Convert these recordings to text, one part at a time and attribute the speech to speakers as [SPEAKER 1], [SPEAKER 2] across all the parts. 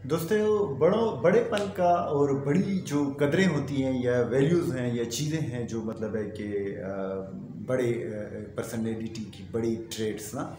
[SPEAKER 1] दोस्तों, बड़ेपन का और बड़ी जो कदरें होती हैं या वैल्यूज़ हैं या चीज़ें हैं जो मतलब है कि बड़े पर्सनैलिटी की बड़ी ट्रेड्स ना,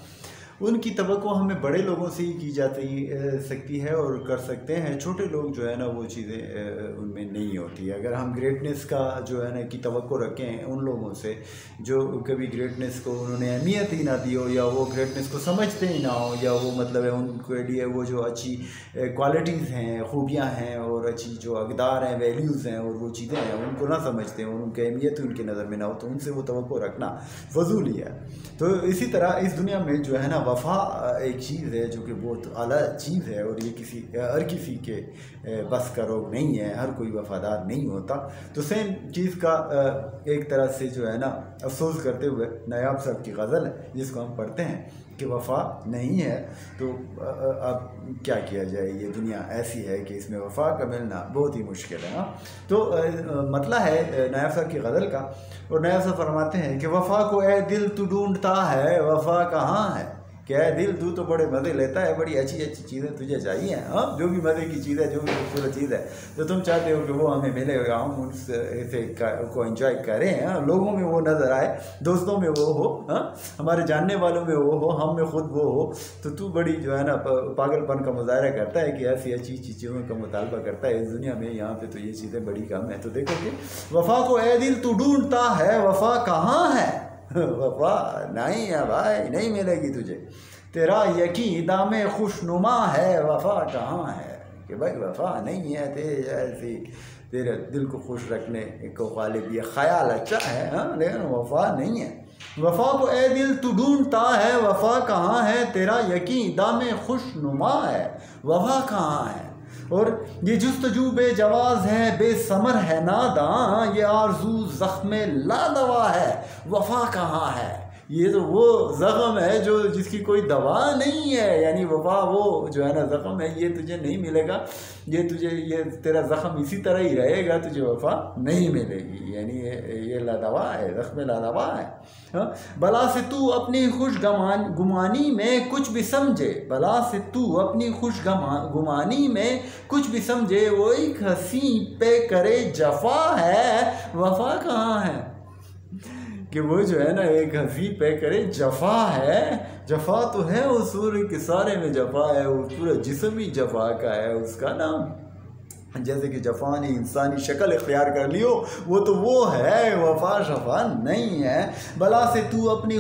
[SPEAKER 1] उनकी तवक्को हमें बड़े लोगों से ही की जाती सकती है और कर सकते हैं। छोटे लोग जो है ना वो चीज़ें उनमें नहीं होती। अगर हम ग्रेटनेस का जो है ना कि तवक्को रखें उन लोगों से जो कभी ग्रेटनेस को उन्होंने अहमियत ही ना दी हो या वो ग्रेटनेस को समझते ही ना हो, या वो मतलब है उनके लिए वो जो अच्छी क्वालिटीज़ हैं, खूबियाँ हैं और अच्छी जो अक़दार हैं, वैल्यूज़ हैं और वो चीज़ें हैं उनको ना समझते हो, उनकी अहमियत उनकी नज़र में ना हो, तो उनसे वो तवक्को रखना फ़ज़ूल ही है। तो इसी तरह इस दुनिया में जो है ना वफ़ा एक चीज़ है जो कि बहुत आला चीज़ है और ये हर किसी के बस का रोग नहीं है, हर कोई वफ़ादार नहीं होता। तो सेम चीज़ का एक तरह से जो है ना अफसोस करते हुए नायाब साहब की गज़ल है जिसको हम पढ़ते हैं कि वफ़ा नहीं है तो अब क्या किया जाए, ये दुनिया ऐसी है कि इसमें वफ़ा का मिलना बहुत ही मुश्किल है। हाँ, तो मतलब है नायाब साहब की गज़ल का, और नायाब साहब फरमाते हैं कि वफ़ा को ए दिल तू ढूंढता है, वफ़ा कहाँ है। क्या है दिल, तू तो बड़े मज़े लेता है, बड़ी अच्छी अच्छी चीज़ें तुझे चाहिए। हाँ, जो भी मज़े की चीज़ है, जो भी खूबसूरत चीज़ है तो तुम चाहते हो कि वो हमें मिले, हम उससे को एंजॉय करें। हाँ, लोगों में वो नज़र आए, दोस्तों में वो हो, हाँ, हमारे जानने वालों में वो हो, हम में खुद वो हो। तो तू बड़ी जो है ना पागलपन का मुजाहरा करता है कि ऐसी अच्छी चीज़ों का मुतालबा करता है इस दुनिया में, यहाँ पे तो ये चीज़ें बड़ी कम है। तो देखो कि वफ़ा को ए दिल तू ढूंढता है, वफ़ा कहाँ है। वफ़ा नहीं है भाई, नहीं मिलेगी तुझे। तेरा यकीन दामे खुशनुमा है, वफ़ा कहाँ है। कि भाई वफ़ा नहीं है तेरे दिल को खुश रखने को गालिब ये ख्याल अच्छा है, हाँ, लेकिन वफ़ा नहीं है। वफ़ा को ए दिल तू ढूंढता है, वफ़ा कहाँ है। तेरा यकीन दामे खुशनुमा है, वफ़ा कहाँ है। और ये जुस्तजू बेजवाज़ है, बेसमर है नादां, ये आरज़ू ज़ख्म लादवा है, वफ़ा कहाँ है। ये तो वो ज़ख़म है जो जिसकी कोई दवा नहीं है, यानी वफ़ा वो जो है ना ज़ख़म है, ये तुझे नहीं मिलेगा, ये तेरा ज़ख़म इसी तरह ही रहेगा, तुझे वफ़ा नहीं मिलेगी। यानी ये लादवा है, ज़ख़्म लादवा है। हाँ, भला से तू अपनी गुमानी में कुछ भी समझे, भला से तू अपनी गुमानी में कुछ भी समझे, वो एक हंसी पे करे जफ़ा है, वफ़ा कहाँ है। कि वो जो है ना एक हंसी पे करे जफ़ा है। जफ़ा तो है उस सूर्य के सारे में जफ़ा है, वो पूरा जिस्म ही जफ़ा का है उसका नाम। जैसे कि जफ़ा ने इंसानी शक्ल इख्तियार कर लियो, वो तो वो है, वफ़ा शफ़ा नहीं है। भला से तू अपनी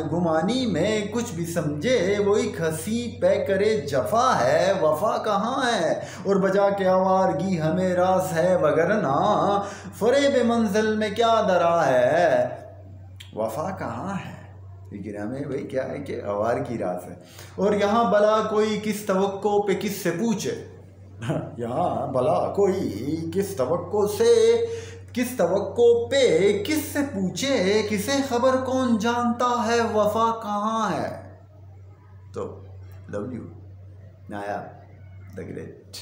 [SPEAKER 1] गुमानी में कुछ भी समझे, वो एक हंसी पे करे जफ़ा है, वफ़ा कहाँ है। और बजा के आवारगी हमें रास है, वगरना फ़रेब मंजिल में क्या दरा है, वफ़ा कहाँ है। लेकिन हमें भाई क्या है कि आवार की रास है। और यहाँ भला कोई किस तवक्को पे किससे पूछे, यहाँ भला कोई किस तवक्को पे किससे पूछे, किसे खबर कौन जानता है, वफ़ा कहाँ है। तो love you Nayab the great.